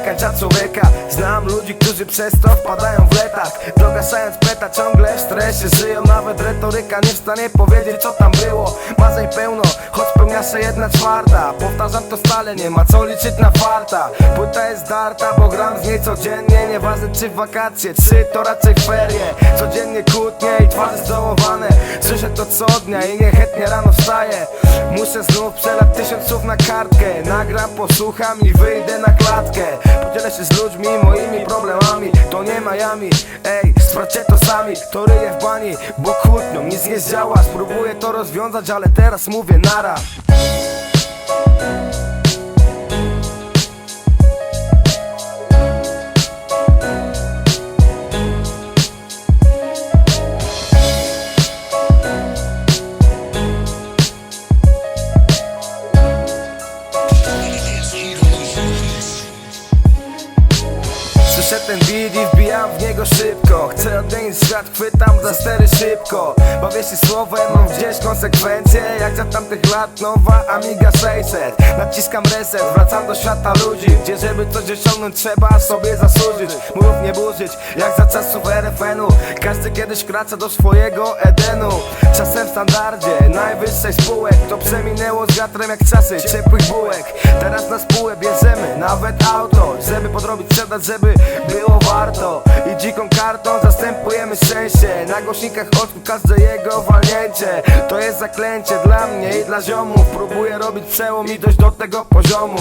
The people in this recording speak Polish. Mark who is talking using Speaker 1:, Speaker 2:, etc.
Speaker 1: wykańcza człowieka. Znam ludzi, którzy przez to wpadają w letarg, dogasając peta, ciągle w stresie żyją. Nawet retoryka nie w stanie powiedzieć, co tam było. Marzeń pełno, choć spełnia się 1/4. Powtarzam to stale, nie ma co liczyć na farta. Płyta jest darta, bo gram z niej codziennie. Nieważne czy w wakacje, czy to raczej ferie. Codziennie kłótnie i twarze zdołowane. Słyszę to co dnia i niechętnie rano wstaję. Muszę znów przelać 1000 słów na kartkę. Nagram, posłucham i wyjdę na klatkę. Podzielę się z ludźmi moimi problemami. To nie Miami, ej, sprawdźcie to sami. To ryję w bani, bo kłótnią nic nie zdziała. Spróbuję to rozwiązać, ale teraz mówię nara. Słyszę ten beat i wbijam w niego szybko. Chcę odnieść świat, chwytam za stery szybko. Bawię się słowem, mam gdzieś konsekwencje. Jak za tamtych lat nowa Amiga 600. Naciskam reset, wracam do świata ludzi, gdzie żeby coś osiągnąć trzeba sobie zasłużyć. Murów nie burzyć, jak za czasów RFN-u. Każdy kiedyś wraca do swojego Edenu. Czasem w standardzie najwyższej spółek. To przeminęło z wiatrem jak czasy ciepłych bułek. Teraz na spółę bierzemy nawet auto, żeby podrobić sprzedać, żeby było warto. I dziką kartą zastępujemy szczęście. Na głośnikach odku każde jego walnięcie. To jest zaklęcie dla mnie i dla ziomów. Próbuję robić przełom i dojść do tego poziomu.